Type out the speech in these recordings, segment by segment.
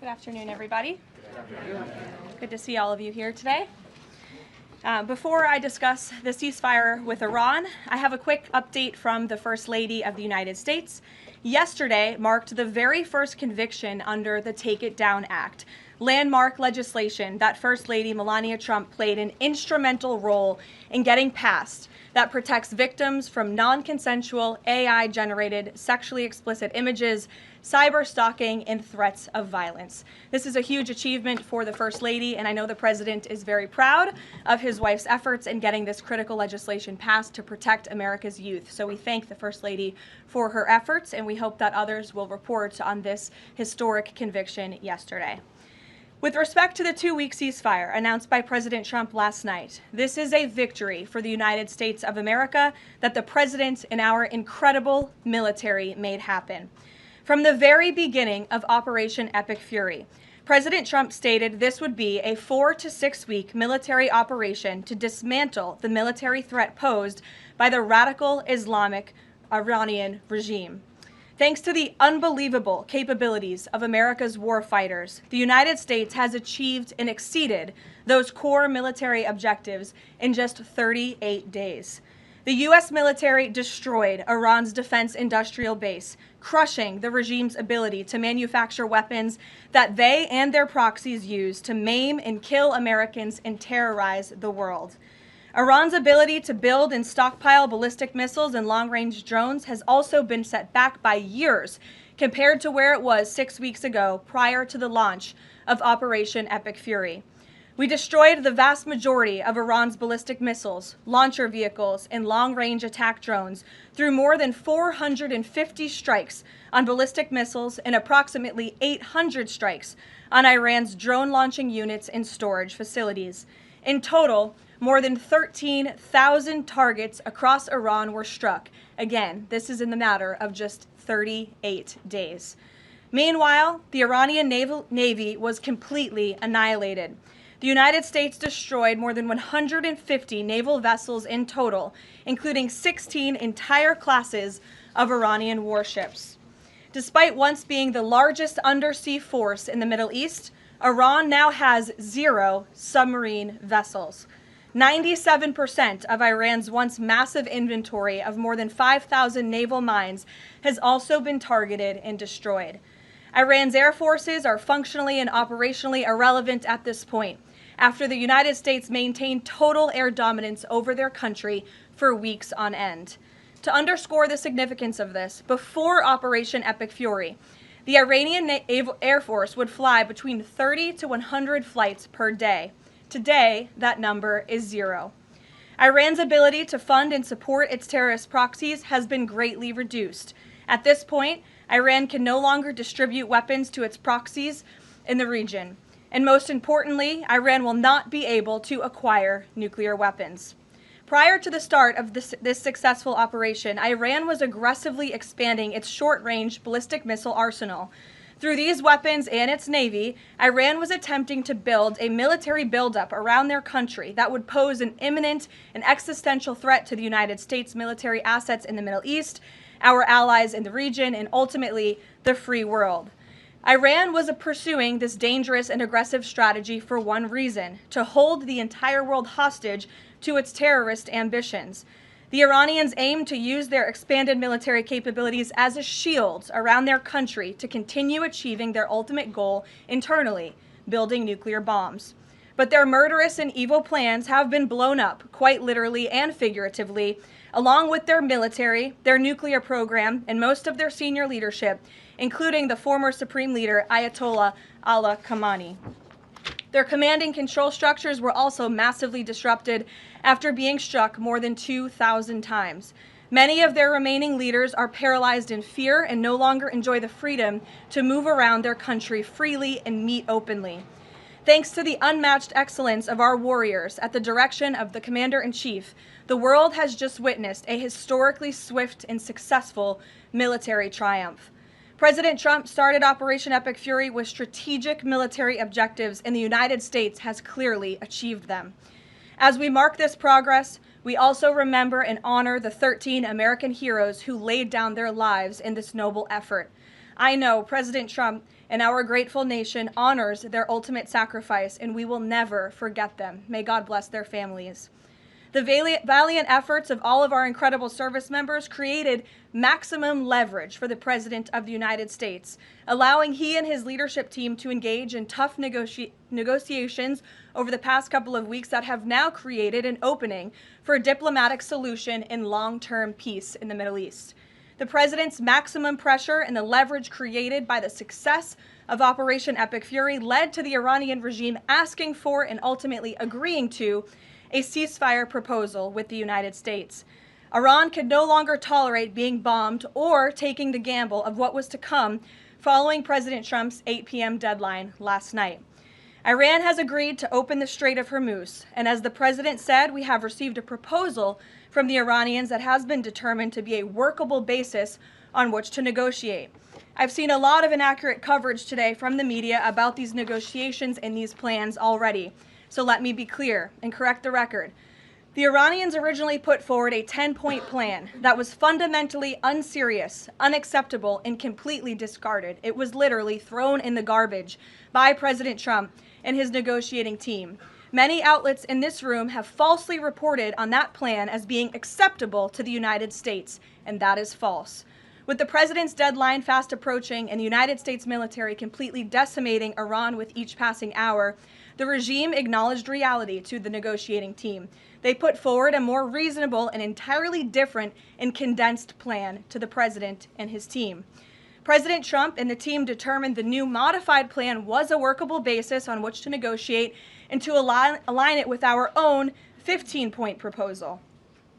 Good afternoon, everybody. Good to see all of you here today. Before I discuss the ceasefire with Iran, I have a quick update from the First Lady of the United States. Yesterday marked the very first conviction under the Take It Down Act, landmark legislation that First Lady Melania Trump played an instrumental role in getting passed that protects victims from non-consensual AI-generated sexually explicit images, cyber stalking, and threats of violence. This is a huge achievement for the First Lady, and I know the President is very proud of his wife's efforts in getting this critical legislation passed to protect America's youth. So we thank the First Lady for her efforts, and we hope that others will report on this historic conviction yesterday. With respect to the two-week ceasefire announced by President Trump last night, this is a victory for the United States of America that the President and our incredible military made happen. From the very beginning of Operation Epic Fury, President Trump stated this would be a 4 to 6 week military operation to dismantle the military threat posed by the radical Islamic Iranian regime. Thanks to the unbelievable capabilities of America's war fighters, the United States has achieved and exceeded those core military objectives in just 38 days. The U.S. military destroyed Iran's defense industrial base, crushing the regime's ability to manufacture weapons that they and their proxies use to maim and kill Americans and terrorize the world. Iran's ability to build and stockpile ballistic missiles and long-range drones has also been set back by years compared to where it was 6 weeks ago prior to the launch of Operation Epic Fury. We destroyed the vast majority of Iran's ballistic missiles, launcher vehicles, and long-range attack drones through more than 450 strikes on ballistic missiles and approximately 800 strikes on Iran's drone launching units and storage facilities. In total, more than 13,000 targets across Iran were struck. Again, this is in the matter of just 38 days. Meanwhile, the Iranian Navy was completely annihilated. The United States destroyed more than 150 naval vessels in total, including 16 entire classes of Iranian warships. Despite once being the largest undersea force in the Middle East, Iran now has 0 submarine vessels. 97% of Iran's once massive inventory of more than 5,000 naval mines has also been targeted and destroyed. Iran's air forces are functionally and operationally irrelevant at this point, after the United States maintained total air dominance over their country for weeks on end. To underscore the significance of this, before Operation Epic Fury, the Iranian Air Force would fly between 30 to 100 flights per day. Today, that number is 0. Iran's ability to fund and support its terrorist proxies has been greatly reduced. At this point, Iran can no longer distribute weapons to its proxies in the region. And most importantly, Iran will not be able to acquire nuclear weapons. Prior to the start of this successful operation, Iran was aggressively expanding its short-range ballistic missile arsenal. Through these weapons and its navy, Iran was attempting to build a military buildup around their country that would pose an imminent and existential threat to the United States military assets in the Middle East, our allies in the region, and ultimately the free world. Iran was pursuing this dangerous and aggressive strategy for one reason: to hold the entire world hostage to its terrorist ambitions. The Iranians aimed to use their expanded military capabilities as a shield around their country to continue achieving their ultimate goal internally, building nuclear bombs. But their murderous and evil plans have been blown up, quite literally and figuratively, along with their military, their nuclear program, and most of their senior leadership, including the former Supreme Leader Ayatollah Ali Khamenei. Their command and control structures were also massively disrupted after being struck more than 2,000 times. Many of their remaining leaders are paralyzed in fear and no longer enjoy the freedom to move around their country freely and meet openly. Thanks to the unmatched excellence of our warriors at the direction of the Commander-in-Chief, the world has just witnessed a historically swift and successful military triumph. President Trump started Operation Epic Fury with strategic military objectives, and the United States has clearly achieved them. As we mark this progress, we also remember and honor the 13 American heroes who laid down their lives in this noble effort. I know President Trump and our grateful nation honors their ultimate sacrifice, and we will never forget them. May God bless their families. The valiant efforts of all of our incredible service members created maximum leverage for the President of the United States, allowing he and his leadership team to engage in tough negotiations over the past couple of weeks that have now created an opening for a diplomatic solution in long-term peace in the Middle East. The President's maximum pressure and the leverage created by the success of Operation Epic Fury led to the Iranian regime asking for and ultimately agreeing to a ceasefire proposal with the United States. Iran could no longer tolerate being bombed or taking the gamble of what was to come following President Trump's 8 p.m. deadline last night. Iran has agreed to open the Strait of Hormuz, and as the President said, we have received a proposal from the Iranians that has been determined to be a workable basis on which to negotiate. I've seen a lot of inaccurate coverage today from the media about these negotiations and these plans already. So let me be clear and correct the record. The Iranians originally put forward a 10-point plan that was fundamentally unserious, unacceptable, and completely discarded. It was literally thrown in the garbage by President Trump and his negotiating team. Many outlets in this room have falsely reported on that plan as being acceptable to the United States, and that is false. With the President's deadline fast approaching and the United States military completely decimating Iran with each passing hour, the regime acknowledged reality to the negotiating team. They put forward a more reasonable and entirely different and condensed plan to the President and his team. President Trump and the team determined the new modified plan was a workable basis on which to negotiate and to align it with our own 15-point proposal.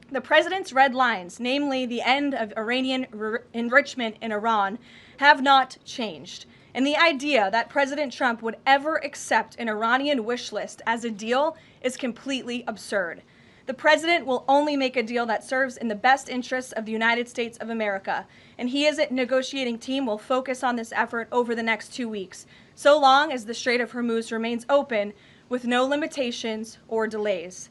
The President's red lines, namely the end of Iranian enrichment in Iran, have not changed. And the idea that President Trump would ever accept an Iranian wish list as a deal is completely absurd. The President will only make a deal that serves in the best interests of the United States of America, and he as a negotiating team will focus on this effort over the next 2 weeks, so long as the Strait of Hormuz remains open with no limitations or delays.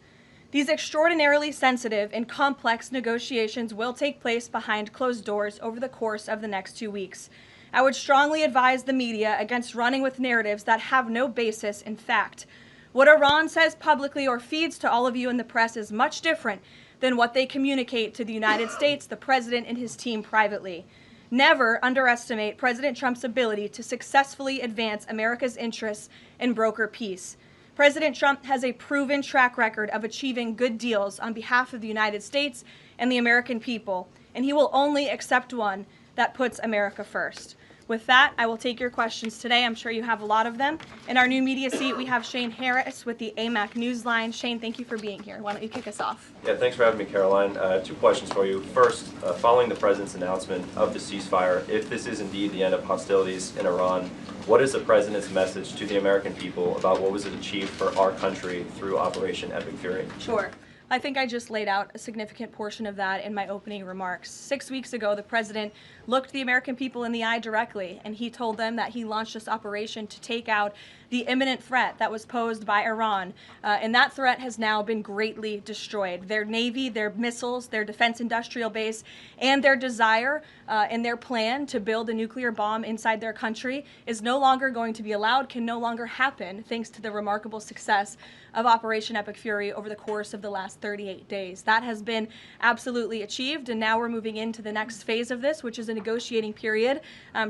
These extraordinarily sensitive and complex negotiations will take place behind closed doors over the course of the next 2 weeks. I would strongly advise the media against running with narratives that have no basis in fact. What Iran says publicly or feeds to all of you in the press is much different than what they communicate to the United States, the President, and his team privately. Never underestimate President Trump's ability to successfully advance America's interests and broker peace. President Trump has a proven track record of achieving good deals on behalf of the United States and the American people, and he will only accept one that puts America first. With that, I will take your questions today. I'm sure you have a lot of them. In our new media seat, we have Shane Harris with the AMAC Newsline. Shane, thank you for being here. Why don't you kick us off? Yeah, thanks for having me, Caroline. 2 questions for you. First, following the President's announcement of the ceasefire, if this is indeed the end of hostilities in Iran, what is the President's message to the American people about what was achieved for our country through Operation Epic Fury? Sure. I think I just laid out a significant portion of that in my opening remarks. 6 weeks ago, the President looked the American people in the eye directly, and he told them that he launched this operation to take out the imminent threat that was posed by Iran. And that threat has now been greatly destroyed. Their Navy, their missiles, their defense industrial base, and their desire and their plan to build a nuclear bomb inside their country is no longer going to be allowed, can no longer happen, thanks to the remarkable success of Operation Epic Fury over the course of the last 38 days. That has been absolutely achieved, and now we're moving into the next phase of this, which is a negotiating period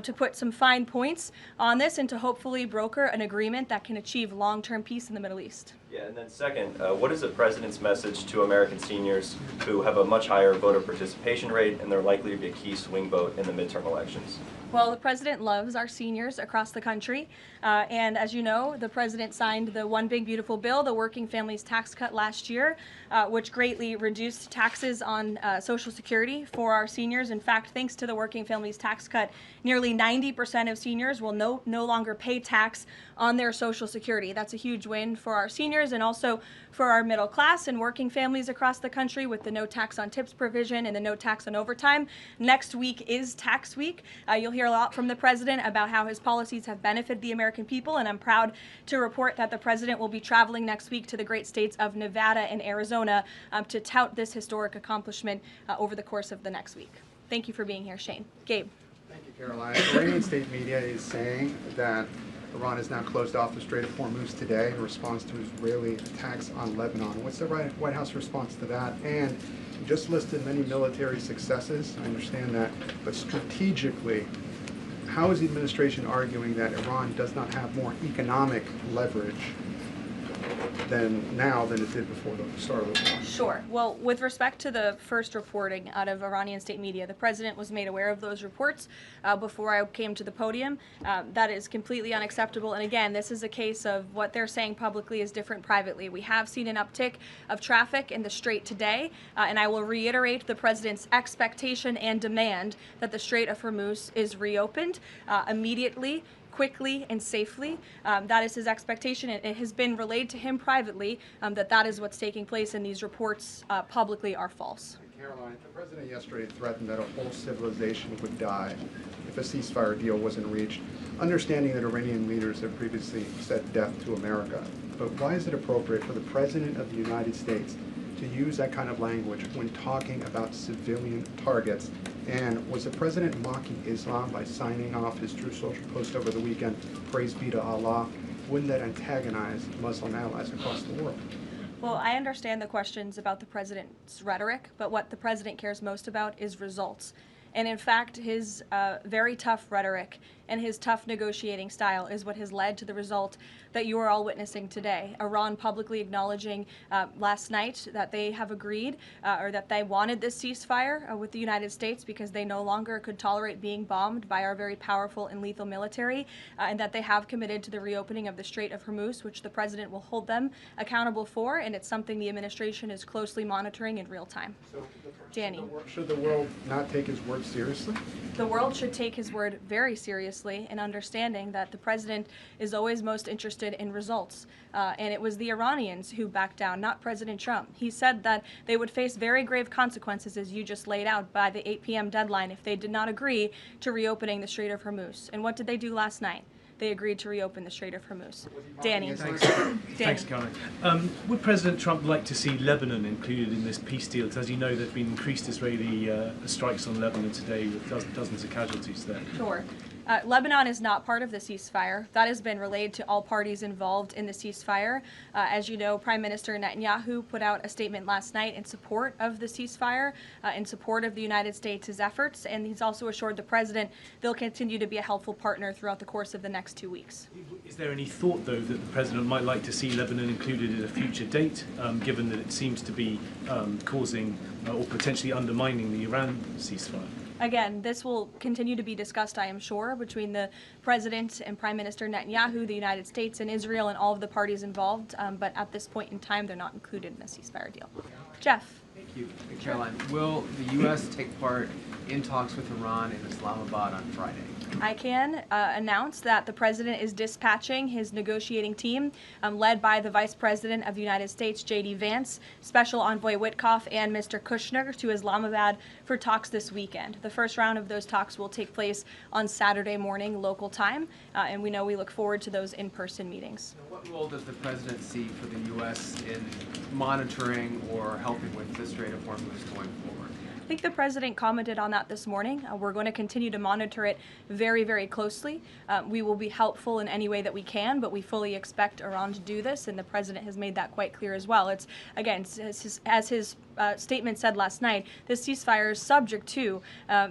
to put some fine points on this and to hopefully broker an agreement that can achieve long-term peace in the Middle East. Yeah, and then second, what is the President's message to American seniors who have a much higher voter participation rate and they're likely to be a key swing vote in the midterm elections? Well, the President loves our seniors across the country, and as you know, the President signed the One Big Beautiful Bill, the Working Families Tax Cut last year, which greatly reduced taxes on Social Security for our seniors. In fact, thanks to the Working Families Tax Cut, nearly 90% of seniors will no longer pay tax on their Social Security. That's a huge win for our seniors and also for our middle class and working families across the country with the no tax on tips provision and the no tax on overtime. Next week is tax week. You'll hear a lot from the President about how his policies have benefited the American people, and I'm proud to report that the President will be traveling next week to the great states of Nevada and Arizona to tout this historic accomplishment over the course of the next week. Thank you for being here, Shane. Gabe. Thank you. Caroline, Iranian state media is saying that Iran has now closed off the Strait of Hormuz today in response to Israeli attacks on Lebanon. What's the White House response to that? And you just listed many military successes, I understand that, but strategically, how is the administration arguing that Iran does not have more economic leverage than it did before the start of the war? Sure. Well, with respect to the first reporting out of Iranian state media, the president was made aware of those reports before I came to the podium. That is completely unacceptable. And again, this is a case of what they're saying publicly is different privately. We have seen an uptick of traffic in the Strait today, and I will reiterate the president's expectation and demand that the Strait of Hormuz is reopened immediately, quickly and safely. That is his expectation. It has been relayed to him privately that is what's taking place, and these reports publicly are false. Caroline, the president yesterday threatened that a whole civilization would die if a ceasefire deal wasn't reached, understanding that Iranian leaders have previously said death to America. But why is it appropriate for the president of the United States to use that kind of language when talking about civilian targets? And was the president mocking Islam by signing off his True Social post over the weekend, praise be to Allah? Wouldn't that antagonize Muslim allies across the world? Well, I understand the questions about the president's rhetoric, but what the president cares most about is results. And in fact, his very tough rhetoric and his tough negotiating style is what has led to the result that you are all witnessing today. Iran publicly acknowledging last night that they have agreed or that they wanted this ceasefire with the United States because they no longer could tolerate being bombed by our very powerful and lethal military, and that they have committed to the reopening of the Strait of Hormuz, which the president will hold them accountable for, and it's something the administration is closely monitoring in real time. Danny. Should the world not take his word seriously? The world should take his word very seriously in understanding that the president is always most interested in results. And it was the Iranians who backed down, not President Trump. He said that they would face very grave consequences, as you just laid out, by the 8 p.m. deadline if they did not agree to reopening the Strait of Hormuz. And what did they do last night? They agreed to reopen the Strait of Hormuz. Danny. Thanks, Caroline. Would President Trump like to see Lebanon included in this peace deal? Because as you know, there have been increased Israeli strikes on Lebanon today with dozens of casualties there. Sure. Lebanon is not part of the ceasefire. That has been relayed to all parties involved in the ceasefire. As you know, Prime Minister Netanyahu put out a statement last night in support of the ceasefire, in support of the United States' efforts, and he's also assured the president they'll continue to be a helpful partner throughout the course of the next 2 weeks. Is there any thought, though, that the president might like to see Lebanon included at a future date, given that it seems to be causing or potentially undermining the Iran ceasefire? Again, this will continue to be discussed, I am sure, between the President and Prime Minister Netanyahu, the United States and Israel, and all of the parties involved. But at this point in time, they're not included in the ceasefire deal. Jeff. Thank you. Caroline, will the U.S. take part in talks with Iran in Islamabad on Friday? I can announce that the president is dispatching his negotiating team, led by the Vice President of the United States, J.D. Vance, Special Envoy Witkoff, and Mr. Kushner to Islamabad for talks this weekend. The first round of those talks will take place on Saturday morning local time, and we look forward to those in-person meetings. Now, what role does the president see for the U.S. in monitoring or helping with the Strait of Hormuz going forward? I think the president commented on that this morning. We're going to continue to monitor it very, very closely. We will be helpful in any way that we can, but we fully expect Iran to do this, and the president has made that quite clear as well. It's, again, as his statement said last night, this ceasefire is subject to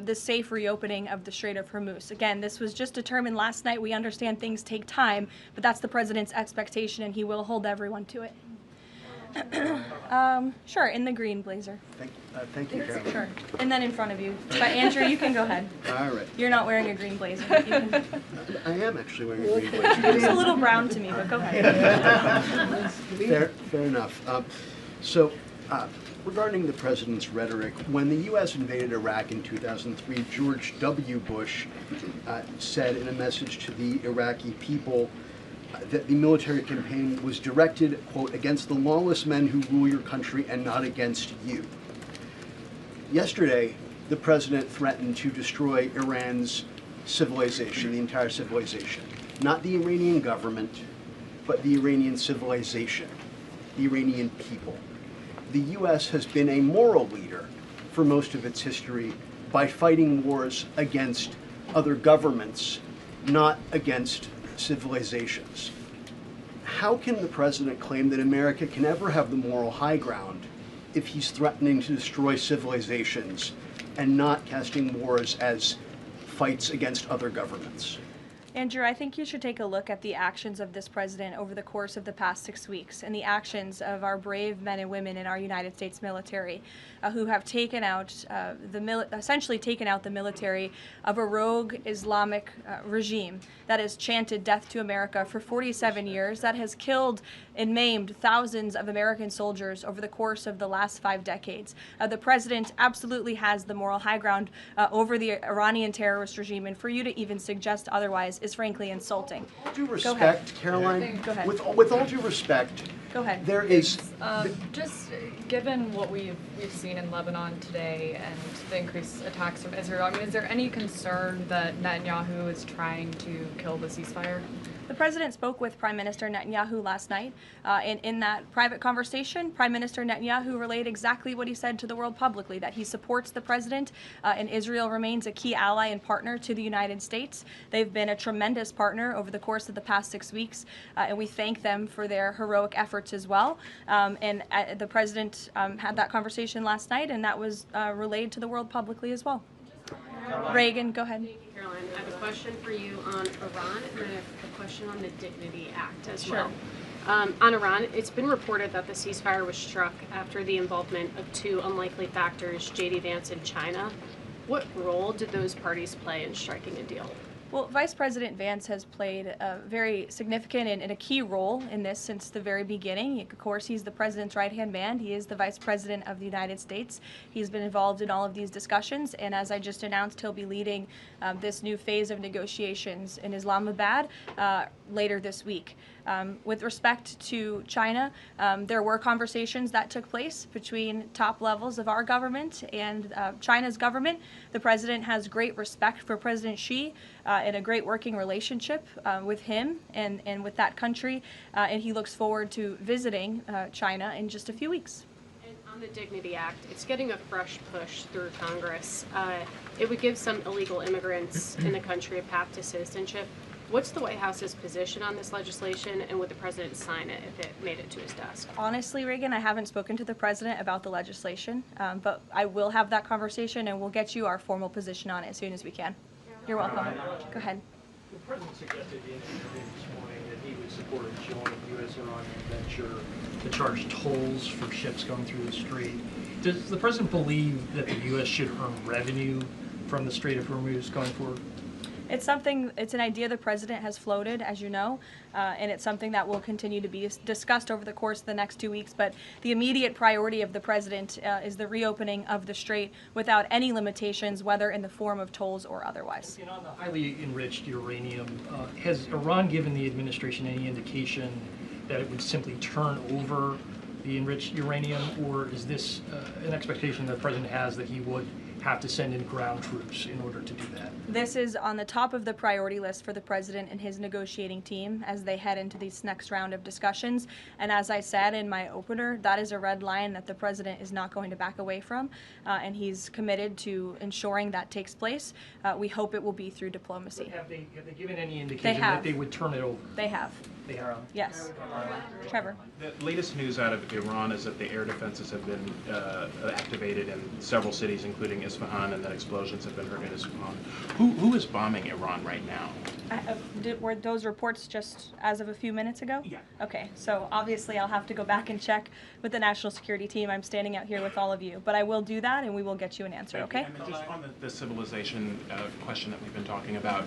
the safe reopening of the Strait of Hormuz. Again, this was just determined last night. We understand things take time, but that's the president's expectation, and he will hold everyone to it. Sure, in the green blazer. Thank you, Caroline. Sure, and then in front of you. But Andrew, you can go ahead. All right. You're not wearing a green blazer. But you can... I am actually wearing a green blazer. It looks a little brown to me, but go ahead. Fair enough. Regarding the president's rhetoric, when the U.S. invaded Iraq in 2003, George W. Bush said in a message to the Iraqi people that the military campaign was directed, quote, against the lawless men who rule your country and not against you. Yesterday, the president threatened to destroy Iran's civilization, the entire civilization. Not the Iranian government, but the Iranian civilization, the Iranian people. The U.S. has been a moral leader for most of its history by fighting wars against other governments, not against civilizations. How can the president claim that America can ever have the moral high ground if he's threatening to destroy civilizations and not casting wars as fights against other governments? Andrew, I think you should take a look at the actions of this president over the course of the past 6 weeks and the actions of our brave men and women in our United States military who have taken out essentially taken out the military of a rogue Islamic regime that has chanted death to America for 47 years, that has killed and maimed thousands of American soldiers over the course of the last 5 decades. The president absolutely has the moral high ground over the Iranian terrorist regime, and for you to even suggest otherwise is frankly insulting. With all due respect, Caroline, Go ahead. with all due respect, Go ahead. there is... Just given what we've seen in Lebanon today and the increased attacks from Israel, I mean, is there any concern that Netanyahu is trying to kill the ceasefire? The president spoke with Prime Minister Netanyahu last night, and in that private conversation, Prime Minister Netanyahu relayed exactly what he said to the world publicly, that he supports the president, and Israel remains a key ally and partner to the United States. They've been a tremendous partner over the course of the past 6 weeks, and we thank them for their heroic efforts as well. The president had that conversation last night, and that was relayed to the world publicly as well. Reagan, go ahead. Thank you, Caroline. I have a question for you on Iran, and then a question on the Dignity Act as Sure. well. On Iran, it's been reported that the ceasefire was struck after the involvement of 2 unlikely factors, J.D. Vance and China. What role did those parties play in striking a deal? Well, Vice President Vance has played a very significant and a key role in this since the very beginning. Of course, he's the president's right-hand man. He is the Vice President of the United States. He's been involved in all of these discussions, and as I just announced, he'll be leading this new phase of negotiations in Islamabad later this week. With respect to China, there were conversations that took place between top levels of our government and China's government. The president has great respect for President Xi and a great working relationship with him and with that country, and he looks forward to visiting China in just a few weeks. And on the Dignity Act, it's getting a fresh push through Congress. It would give some illegal immigrants in the country a path to citizenship. What's the White House's position on this legislation, and would the president sign it if it made it to his desk? Honestly, Reagan, I haven't spoken to the president about the legislation, but I will have that conversation and we'll get you our formal position on it as soon as we can. You're welcome. Go ahead. The president suggested in an interview this morning that he would support a joint U.S.-Iran venture to charge tolls for ships going through the strait. Does the president believe that the U.S. should earn revenue from the Strait of Hormuz going forward? It's an idea the president has floated, as you know, and it's something that will continue to be discussed over the course of the next 2 weeks. But the immediate priority of the president is the reopening of the strait without any limitations, whether in the form of tolls or otherwise. And on the highly enriched uranium, has Iran given the administration any indication that it would simply turn over the enriched uranium, or is this an expectation that the president has that he would have to send in ground troops in order to do that? This is on the top of the priority list for the president and his negotiating team as they head into this next round of discussions. And as I said in my opener, that is a red line that the president is not going to back away from, and he's committed to ensuring that takes place. We hope it will be through diplomacy. But have they given any indication that they would turn it over? They have. They have. Yes. Trevor. The latest news out of Iran is that the air defenses have been activated in several cities, including Isfahan, and that explosions have been heard in Isfahan. Who is bombing Iran right now? Were those reports just as of a few minutes ago? Yeah. Okay, so obviously I'll have to go back and check with the national security team. I'm standing out here with all of you, but I will do that and we will get you an answer, okay? And just on the civilization question that we've been talking about.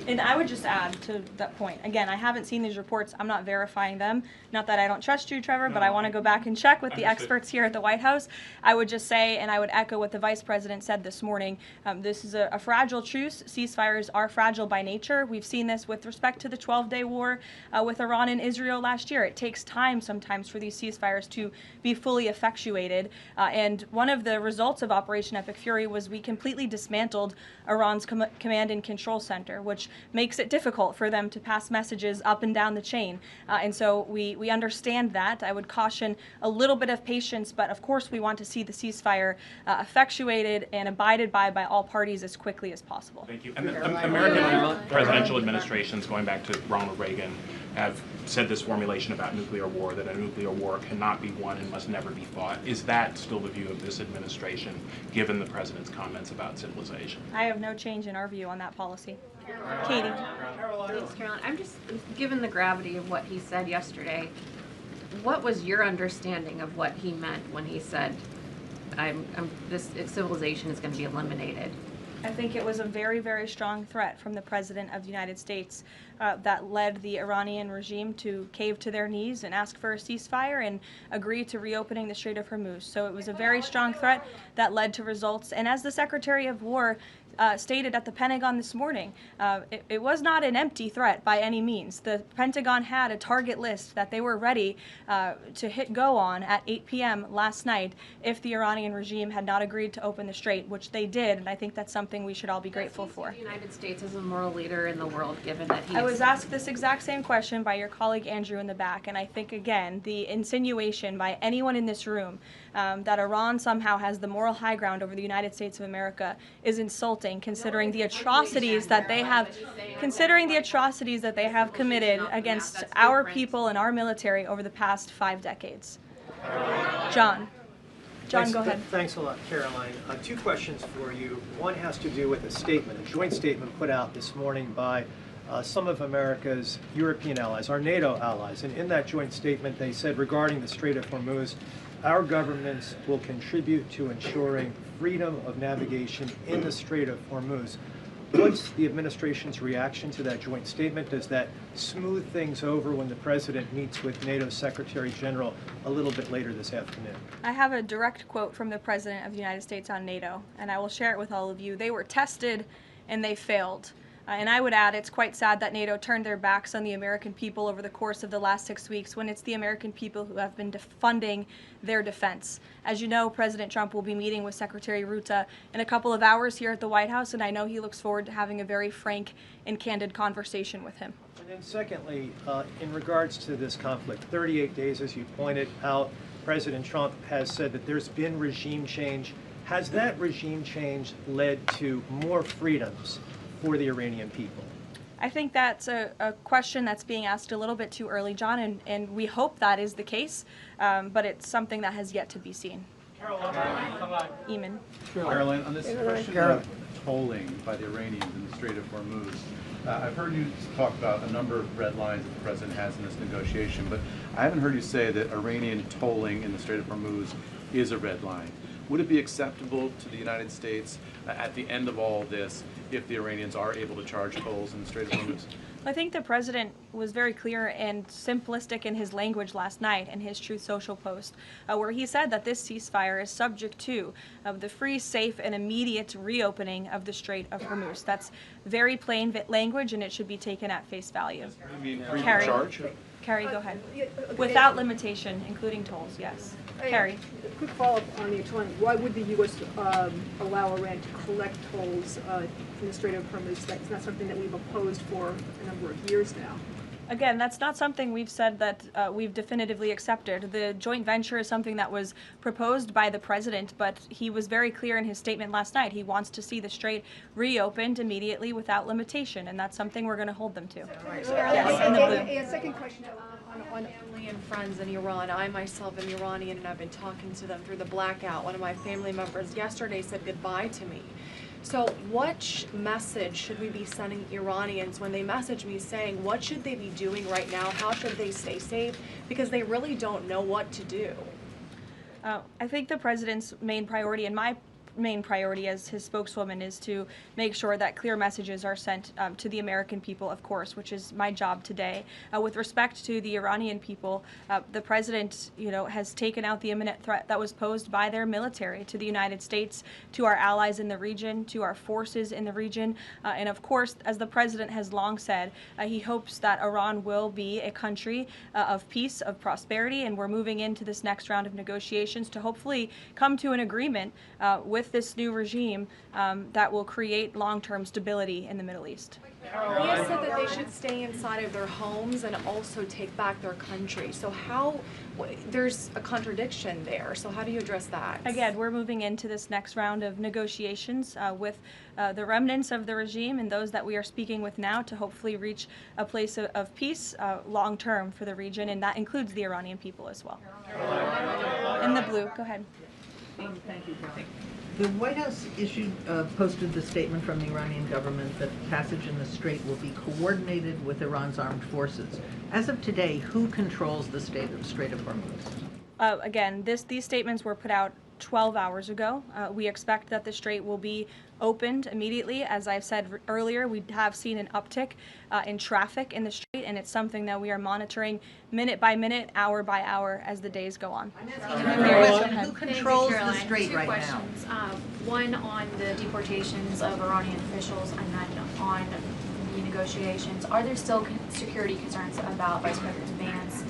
And I would just add to that point, again, I haven't seen these reports. I'm not verifying them. Not that I don't trust you, Trevor, but I want to go back and check with the experts here at the White House. I would just say, and I would echo what the Vice President said this morning, this is a fragile truce. Ceasefires are fragile by nature. We've We've seen this with respect to the 12-day war with Iran and Israel last year. It takes time sometimes for these ceasefires to be fully effectuated. And one of the results of Operation Epic Fury was we completely dismantled Iran's command and control center, which makes it difficult for them to pass messages up and down the chain. And so we understand that. I would caution a little bit of patience, but of course we want to see the ceasefire effectuated and abided by all parties as quickly as possible. Thank you. And the American presidential administrations, going back to Ronald Reagan, have said this formulation about nuclear war, that a nuclear war cannot be won and must never be fought. Is that still the view of this administration, given the president's comments about civilization? I have no change in our view on that policy. Katie. Thanks, Caroline. I'm just, given the gravity of what he said yesterday, what was your understanding of what he meant when he said, this civilization is going to be eliminated? I think it was a very, very strong threat from the President of the United States that led the Iranian regime to cave to their knees and ask for a ceasefire and agree to reopening the Strait of Hormuz. So it was a very strong threat that led to results. And as the Secretary of War stated at the Pentagon this morning, it was not an empty threat by any means. The Pentagon had a target list that they were ready to hit go on at 8 p.m. last night if the Iranian regime had not agreed to open the strait, which they did, and I think that's something we should all be grateful for. The United States is a moral leader in the world, given that I was asked this exact same question by your colleague Andrew in the back, and I think, again, the insinuation by anyone in this room that Iran somehow has the moral high ground over the United States of America is insulting, considering the atrocities that they have committed against our people and our military over the past 5 decades. John, go ahead. Thanks a lot, Caroline. 2 questions for you. One has to do with a statement, a joint statement put out this morning by some of America's European allies, our NATO allies. And in that joint statement, they said regarding the Strait of Hormuz, our governments will contribute to ensuring freedom of navigation in the Strait of Hormuz. What's the administration's reaction to that joint statement? Does that smooth things over when the president meets with NATO Secretary General a little bit later this afternoon? I have a direct quote from the President of the United States on NATO, and I will share it with all of you. They were tested and they failed. And I would add, it's quite sad that NATO turned their backs on the American people over the course of the last 6 weeks when it's the American people who have been funding their defense. As you know, President Trump will be meeting with Secretary Ruta in a couple of hours here at the White House, and I know he looks forward to having a very frank and candid conversation with him. And then secondly, in regards to this conflict, 38 days, as you pointed out, President Trump has said that there's been regime change. Has that regime change led to more freedoms for the Iranian people? I think that's a question that's being asked a little bit too early, John, and we hope that is the case, but it's something that has yet to be seen. Eamon. Caroline, on this question of tolling by the Iranians in the Strait of Hormuz, I've heard you talk about a number of red lines that the president has in this negotiation, but I haven't heard you say that Iranian tolling in the Strait of Hormuz is a red line. Would it be acceptable to the United States at the end of all this if the Iranians are able to charge tolls in the Strait of Hormuz? I think the president was very clear and simplistic in his language last night in his Truth Social post, where he said that this ceasefire is subject to the free, safe, and immediate reopening of the Strait of Hormuz. That's very plain language, and it should be taken at face value. You mean free to charge? Carrie, go ahead. Without limitation, including tolls, yes. Carrie. A quick follow-up on the tolling. Why would the U.S. allow Iran to collect tolls in the Strait of Hormuz? That's not something that we've opposed for a number of years now. Again, that's not something we've said that we've definitively accepted. The joint venture is something that was proposed by the president, but he was very clear in his statement last night. He wants to see the strait reopened immediately without limitation, and that's something we're going to hold them to. Yes, in the blue. And second question on family and friends in Iran. I myself am Iranian, and I've been talking to them through the blackout. One of my family members yesterday said goodbye to me. So what message should we be sending Iranians when they message me saying what should they be doing right now? How should they stay safe? Because they really don't know what to do. I think the president's main priority, and my main priority as his spokeswoman is to make sure that clear messages are sent to the American people, of course, which is my job today. With respect to the Iranian people, the president, has taken out the imminent threat that was posed by their military to the United States, to our allies in the region, to our forces in the region, and of course, as the president has long said, he hopes that Iran will be a country of peace, of prosperity, and we're moving into this next round of negotiations to hopefully come to an agreement with this new regime that will create long-term stability in the Middle East. He has said that they should stay inside of their homes and also take back their country. So there's a contradiction there. So how do you address that? Again, we're moving into this next round of negotiations with the remnants of the regime and those that we are speaking with now to hopefully reach a place of peace long-term for the region, and that includes the Iranian people as well. In the blue, go ahead. Thank you, Kathy. The White House posted the statement from the Iranian government that passage in the Strait will be coordinated with Iran's armed forces. As of today, who controls the Strait of Hormuz? Again, these statements were put out 12 hours ago. We expect that the Strait will be opened immediately. As I've said earlier, we have seen an uptick in traffic in the Strait, and it's something that we are monitoring minute by minute, hour by hour as the days go on. Who controls the Strait right now? Two questions. One on the deportations of Iranian officials, and then on the negotiations. Are there still security concerns about Vice President Vance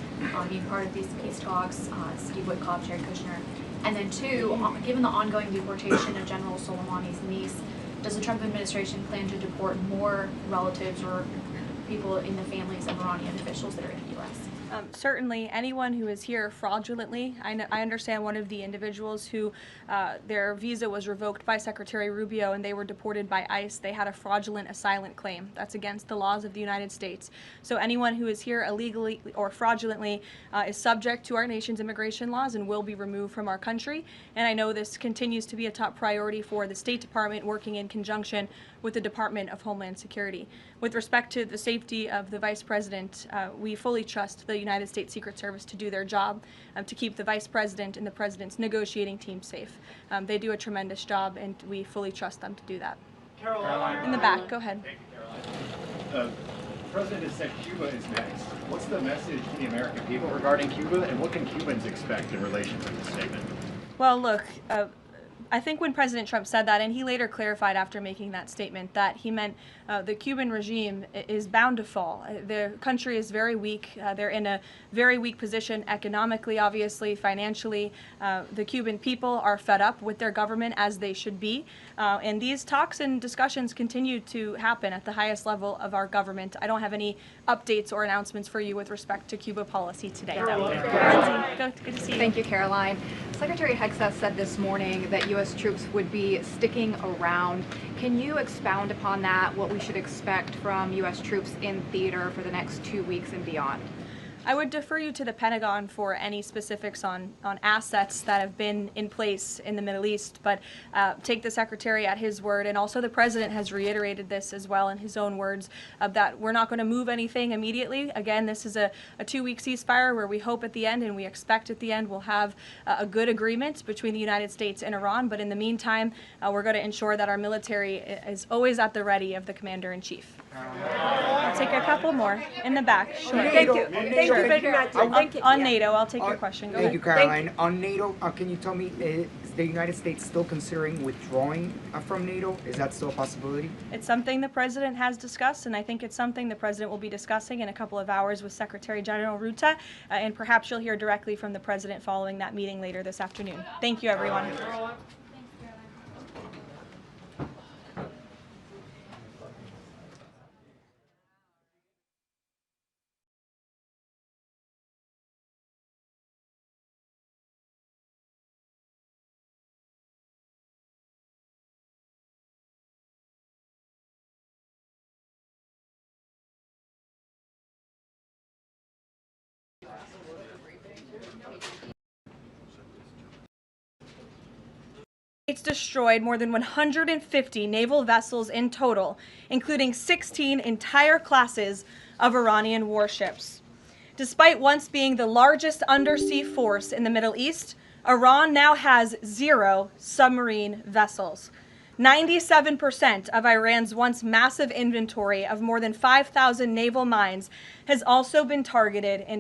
being part of these peace talks, Steve Witkoff, Jared Kushner? And then two, given the ongoing deportation of General Soleimani's niece, does the Trump administration plan to deport more relatives or people in the families of Iranian officials that are in the U.S.? Certainly, anyone who is here fraudulently. I understand one of the individuals who their visa was revoked by Secretary Rubio and they were deported by ICE. They had a fraudulent asylum claim. That's against the laws of the United States. So anyone who is here illegally or fraudulently is subject to our nation's immigration laws and will be removed from our country. And I know this continues to be a top priority for the State Department, working in conjunction with the Department of Homeland Security. With respect to the safety of the Vice President, we fully trust the United States Secret Service to do their job, to keep the Vice President and the President's negotiating team safe. They do a tremendous job, and we fully trust them to do that. Karoline. In the back, go ahead. Thank you, Karoline. The President has said Cuba is next. What's the message to the American people regarding Cuba, and what can Cubans expect in relation to this statement? Well, look, I think when President Trump said that, and he later clarified after making that statement, that he meant the Cuban regime is bound to fall. The country is very weak. They're in a very weak position economically, obviously, financially. The Cuban people are fed up with their government, as they should be. And these talks and discussions continue to happen at the highest level of our government. I don't have any updates or announcements for you with respect to Cuba policy today. Good to see you. Thank you, Karoline. Secretary Hegseth said this morning that U.S. troops would be sticking around. Can you expound upon that, what we should expect from U.S. troops in theater for the next 2 weeks and beyond? I would defer you to the Pentagon for any specifics on assets that have been in place in the Middle East, but take the Secretary at his word, and also the President has reiterated this as well in his own words, that we're not going to move anything immediately. Again, this is a 2-week ceasefire where we hope at the end, and we expect at the end, we'll have a good agreement between the United States and Iran, but in the meantime, we're going to ensure that our military is always at the ready of the Commander-in-Chief. I'll take a couple more in the back. Sure. Thank you. Thank you. On NATO, I'll take your question. Go Thank ahead. you, Karoline. On NATO, can you tell me, is the United States still considering withdrawing from NATO? Is that still a possibility? It's something the President has discussed, and I think it's something the President will be discussing in a couple of hours with Secretary General Ruta, and perhaps you'll hear directly from the President following that meeting later this afternoon. Thank you, everyone. It's destroyed more than 150 naval vessels in total, including 16 entire classes of Iranian warships. Despite once being the largest undersea force in the Middle East, Iran now has 0 submarine vessels. 97% of Iran's once massive inventory of more than 5,000 naval mines has also been targeted in